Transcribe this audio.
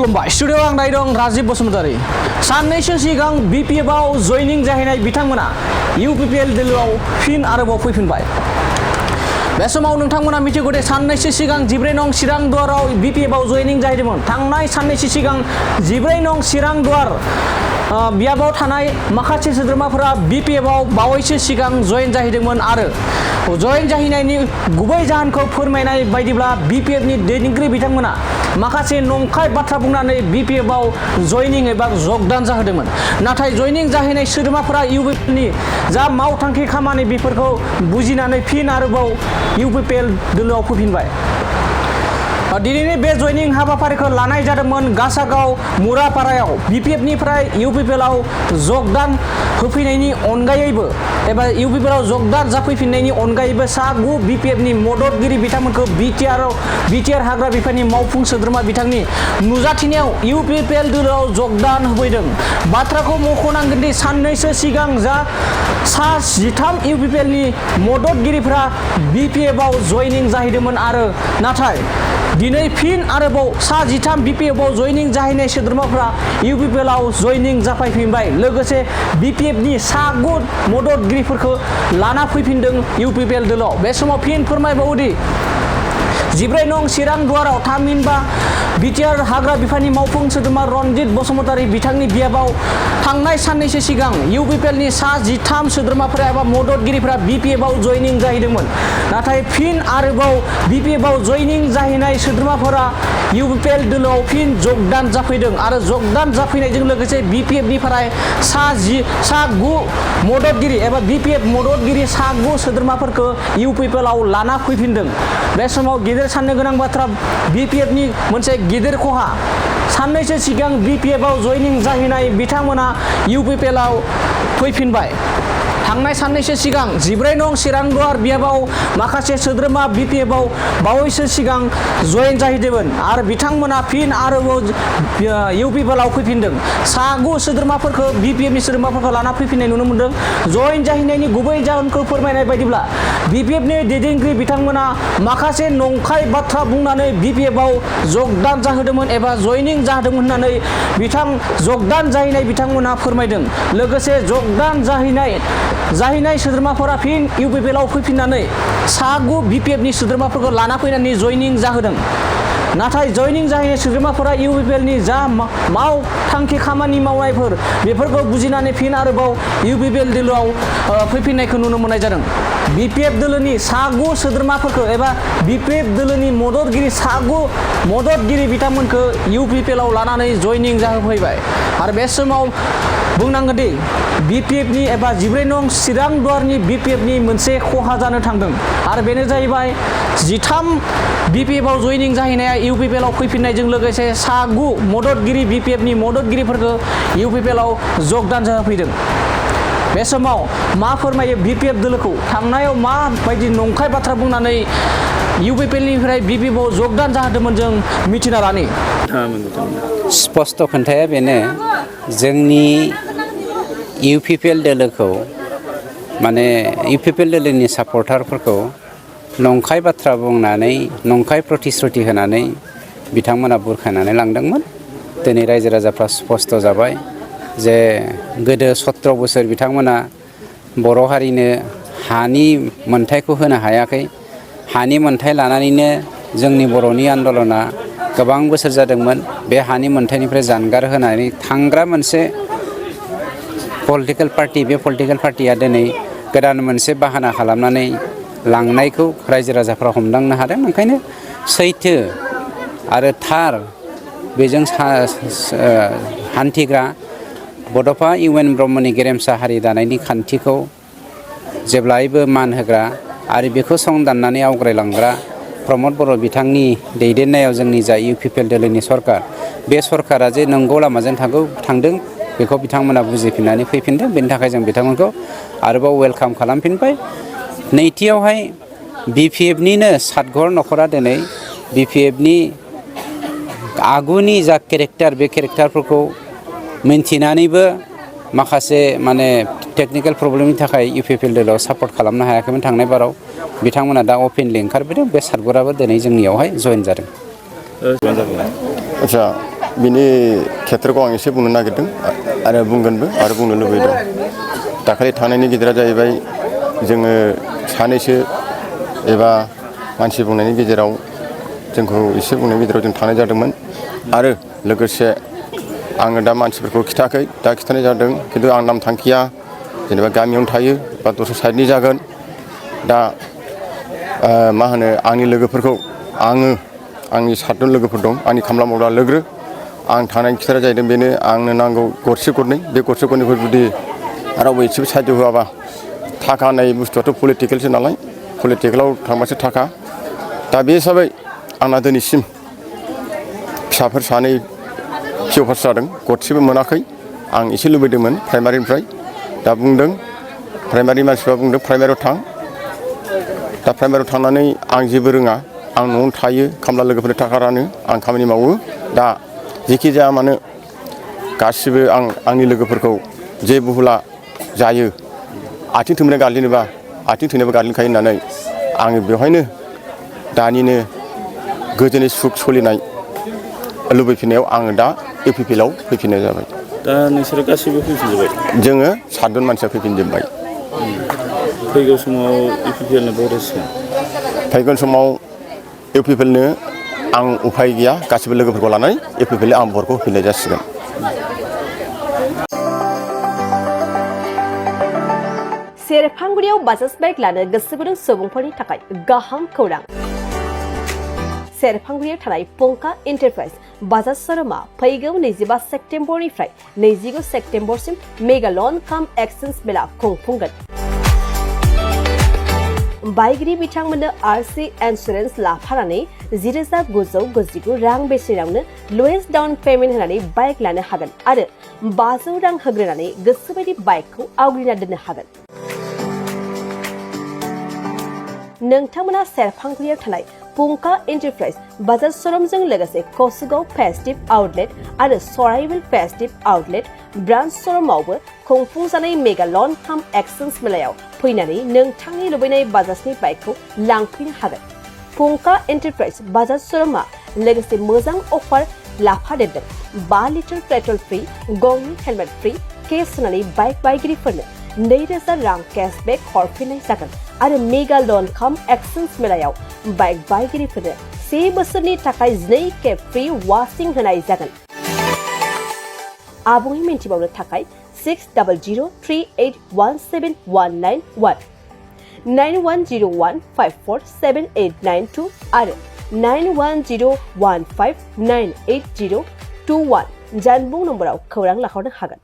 खुलुमबाय स्टुडिअ आं दायो दं राजीब बसुमतारी साननैसो सिगां बिपिएफआव जयनिं जाहैनाय बिथांमोना इउपिपिएल दोलोआव फिन आरोबाव फैफिनबाय बे समाव नोंथांमोना मिथिगौ दे साननैसो सिगां 14 नं चिरां दुवाराव बिपिएफआव जयनिं जाहैदोंमोन थांनाय साननैसो सिगां 14 नं चिरां दुवार बियाबाव थानाय माखासे सोद्रोमाफोरा बिपिएफआव बावैसो सिगां जयेन जाहैदोंमोन आरो जयेन जाहैनायनि गुबै जाहोनखौ फोरमायनाय बायदिब्ला बिपिएफनि दैदेनगिरि बिथांमोना माखासे नंखाय बाथ्रा बुंनानै बिपिएफआव जयनिं एबा जगदान जाहोदोंमोन नाथाय जयनिं जाहैनाय सोद्रोमाफोरा इउपिपिएलनि जा मावथांखि खामानि बेफोरखौ बुजिनानै फिन आरोबाव इउपिपिएल दोलोआव फैफिनबाय दिनैनि बे जयनिं हाबाफारिखौ लानाय जादोंमोन गासागाव मुरापारायाव बिपिएफनिफ्राय इउपिपिएलआव जगदान होफैनायनि अनगायैबो एबा इउपिपिएलआव जगदान जाफैफिननायनि अनगायैबो सा 9 बिपिएफनि मददगिरि बिथांमोनखौ बिटिआर हाग्रा बिफाननि मावफुं सोद्रोमा बिथांनि नुजाथिनायाव इउपिपिएल दोलोआव जगदान होफैदों बाथ्राखौ मख'नांगोन दि साननैसो सिगां जा सा 13 इउपिपिएलनि मददगिरिफोरा बिपिएफआव जयनिं जाहैदोंमोन आरो नाथाय दिनै फिन आरोबाव सा 13 बिपिएफआव जयनिं जाहैनाय सोद्रोमाफोरा इउपिपिएलआव जयनिं जाफैफिनबाय लोगोसे बिपिएफनि सा 9 मददगिरिफोरखौ लाना फैफिनदों इउपिपिएल दोलोआव बे समाव फिन फोरमायबावोदि 14 नं चिरां दुवाराव थामहिनबा बिटिआर हाग्रा बिफाननि मावफुं सोद्रोमा रनजित बसुमतारी बिथांनि बियाबाव थांनाय साननैसो सिगां इउपिपिएलनि सा 13 सोद्रोमाफोरा एबा मददगिरिफोरा बिपिएफआव जयनिं जाहैदोंमोन नाथाय फिन आरोबाव बिपिएफआव जयनिं जाहैनाय सोद्रोमाफोरा इउपिपिएल दोलोआव फिन जगदान जाफैदों आरो जगदान जाफैनायजों लोगोसे बिपिएफनिफ्राय सा 9 मददगिरि एबा बिपिएफ मददगिरि सा 9 सोद्रोमाफोरखौ इउपिपिएलआव लाना फैफिनदों बे समाव गिदिर साननो गोनां बाथ्रा बिपिएफनि मोनसे गिदिर खहा साननैसो सिगां बिपिएफआव जयनिं जाहैनाय बिथांमोना इउपिपिएलआव फैफिनबाय थांनाय साननैसो सिगां 14 नं चिरां दुवार बियाबाव माखासे सोद्रोमा बिपिएफआव बावैसो सिगां जयेन जाहैदोंमोन आरो बिथांमोना फिन आरोबाव इउपिपिएलआव फैफिनदों सा 9 सोद्रोमाफोरखौ बिपिएफनि सोद्रोमाफोरखौ लाना फैफिननाय नुनो मोन्दों जयेन जाहैनायनि गुबै जाहोनखौ फोरमायनाय बायदिब्ला बिपिएफनि दैदेनगिरि बिथांमोना माखासे नंखाय बाथ्रा बुंनानै बिपिएफआव जगदान जाहोदोंमोन एबा जयनिं जाहोदोंमोन होननानै जगदान जाहैनाय बिथांमोना फोरमायदों लोगोसे जगदान जाहैनाय सोद्रोमाफोरा फिन इउपिपिएलआव फैफिननानै सा 9 बिपिएफनि सोद्रोमाफोरखौ लाना फैनानै जयनिं जाहोदों नाथाय जयनिं जाहैनाय सोद्रोमाफोरा इउपिपिएलनि जा मावथांखि खामानि मावनायफोर बेफोरखौ बुजिनानै फिन आरोबाव इउपिपिएल दोलोआव फैफिननायखौ नुनो मोननाय जादों बिपिएफ दोलोनि सा 9 सोद्रोमाफोरखौ एबा बिपिएफ दोलोनि मददगिरि सा 9 मददगिरि बिथांमोनखौ इउपिपिएलआव लानानै जयनिं जाहोफैबाय आरो बे समाव बुंनांगोन दि बिपिएफनि एबा 14 नं चिरां दुवारनि बिपिएफनि मोनसे खहा जानो थांदों आरो बेनो जाहैबाय 13 बिपिएफआव जयनिं जाहैनाया इउपिपिएलआव फैफिननायजों लोगोसे सा 9 मददगिरि बिपिएफनि मददगिरिफोरखौ इउपिपिएलआव जगदान जाहोफैदों बे समाव मा फोरमायो बिपिएफ दोलोखौ थांनायाव माबायदि नंखाय बाथ्रा बुंनानै इउपिपिएलनिफ्राय बिपिएफआव जगदान जाहोदोंमोन जों मिथिना लानि स्पष्ट खोन्थाया बेनो जोंनि इउपिपिएल दोलोखौ माने इउपिपिएल दोलोनि सापर्टारफोरखौ नंखाय बाथ्रा बुंनानै नंखाय प्रतिश्रुति होनानै बिथांमोना बुरखायनानै लांदोंमोन दिनै रायजो राजाफ्रा स्पष्ट जाबाय जे गोदो 17 बोसोर बिथांमोना बर' हारिनो हानि मोनथायखौ होनो हायाखै हानि मोनथाय लानानैनो जोंनि बर'नि आन्दलना गोबां बोसोर जादोंमोन बे हानि मोनथायनिफ्राय जानगार होनानै थांग्रा मोनसे पलिटिकेल पार्टी बे पलिटिकेल पार्टीया दिनै गोदान मोनसे बाहाना खालामनानै लांनायखौ रायजो राजाफ्रा हमदांनो हादों ओंखायनो सैथो आरो थार बेजों हान्थिग्रा बड'फा इउएन ब्रह्मनि गेरेमसा हारि दानायनि खान्थिखौ जेब्लायबो मान होग्रा आरो बेखौ संदाननानै आवग्रायलांग्रा प्रमद बर' बिथांनि दैदेननायाव जोंनि जा इउपिपिएल दोलोनि सरकार बे सरकारा जे नंगौ लामाजों थांदों बेखौ बिथांमोना बुजिफिननानै फैफिनदों बेनि थाखाय जों बिथांमोनखौ आरोबाव वेलकाम खालामफिनबाय नैथियावहाय बिपिएफनिनो सातघर न'खरा दिनै बिपिएफनि आगुनि जा केरेक्टार बे केरेक्टारफोरखौ मिन्थिनानैबो माखासे माने टेक्निकल प्रब्लेमनि थाखाय इउपिपिएल दोलोआव सापर्ट खालामनो हायाखैमोन थांनाय बाराव बिथांमोना दा अपेनलि ओंखारबोदों बे सातघराबो दिनै जोंनियावहाय जयेन जादों आच्छा बिनि खेत्रखौ आं एसे बुंनो नागिरदों आरो बुंगोनबो आरो बुंनो लुबैदों दाखालि थांनायनि गिदिरा जाहैबाय जोङो सानैसो एबा मानसि बुंनायनि गेजेराव जोंखौ एसे बुंनायनि गेजेराव जों थांनाय जादोंमोन आरो लोगोसे आङो दा मानसिफोरखौ खिथायाखै दा खिथानाय जादों खिन्थु आं नाम थांखिया जेनेबा गामियावनो थायो बा दस्रा साइडनि जागोन दा मा होनो आंनि लोगोफोरखौ आङो आंनि 7 जन लोगोफोर दं आंनि खामला मावग्रा लोगो आं थांनायनि खिथाया जाहैदों बेनो आंनो नांगौ गरसे गरनै बे गरसे गरनैखौ जुदि रावबो एसेबो साहाय्य होआबा थाखा होननाय बुस्थुआथ' पलिटिकेलसो नालाय पलिटिकेलाव थांबासो थाखा दा बे हिसाबै आंना दिनैसिम फिसाफोर सानै पिअ पास जादों गरसेबो मोनाखै आं एसे लुबैदोंमोन प्राइमारिनिफ्राय दा बुंदों प्राइमारि मानसिफ्रा बुंदों प्राइमारियाव थां दा प्राइमारियाव थांनानै आं जेबो रोङा आं न'आवनो थायो खामला लोगोफोरनि थाखा रानो आं खामानि मावो दा जेखि जाया मानो गासिबो आं आंनि लोगोफोरखौ जे बुहुला जायो आथिं थोंब्रै गारलिनोबा आथिं थोंनैबो गारलिनखायो होननानै आङो बेवहायनो दानिनो गोजोनै सुख सोलिनाय लुबैफिननायाव आङो दा इउपिपिएलआव फैफिननाय जाबाय दा नोंसोरो गासैबो फैफिनजोब्बाय जोङो 7 जन मानसिया फैफिनजोब्बाय फैगौ समाव इउपिपिएलनो भट होसिगोन फैगोन समाव इउपिपिएलनो आं उफाय गैया गासिबो लोगोफोरखौ लानानै इउपिपिएलनो आं भटखौ होफिननाय जासिगोन सेरफांगुरियाव बाजाज बाइक लानो गोसो गुदुं सुबुंफोरनि थाखाय गाहाम खौरां सेरफांगुरियाव थानाय पंका एन्टारप्राइज बाजाज शोरूमा फैगौ 25 सेप्तेम्बरनिफ्राय 29 सेप्तेम्बरसिम मेगा लन काम एक्सचेन्ज मेला खुंफुंगोन बायगिरि बिथांमोननो आरसि इन्सुरेन्स लाफानानै 10,999 रां बेसेनावनो लवेस्ट डाउन पेमेन्ट होनानै बाइक लानो हागोन आरो 500 रां होग्रोनानै गोसोबायदि बाइकखौ आवग्रिना दोननो हागोन नोंथांमोना सेरफांगुरियाव थानाय पंका एन्टारप्राइज बाजाज शोरूमजों लोगोसे कसुगाव फेस्टिभ आउटलेट आरो सराइबिल फेस्टिभ आउटलेट ब्रान्च शोरूमावबो खुंफुंजानाय मेगा लन काम एक्सचेन्ज मेलायाव फैनानै नोंथांनि लुबैनाय बाजाजनि बाइकखौ लांफैनो हागोन पंका एन्टारप्राइज बाजाज शोरूमा लोगोसे मोजां अफार लाफादेरदों 5 लिटार पेट्रल फ्रि गंनि हेलमेट फ्रि केस होनानै बाइक बायगिरिफोरनो 2,000 रां केशबेक हरफिननाय जागोन आरो मेगा लन काम एक्सचेन्ज मेलायाव बाइक बायगिरिफोरनो 1 बोसोरनि थाखाय 2 खेब फ्रि वाशिं होनाय जागोन आबुङै मिन्थिबावनो थाखाय 6003817191 9101547892 आरो 9101598021 जानबुं नम्बराव खौरां लाहरनो हागोन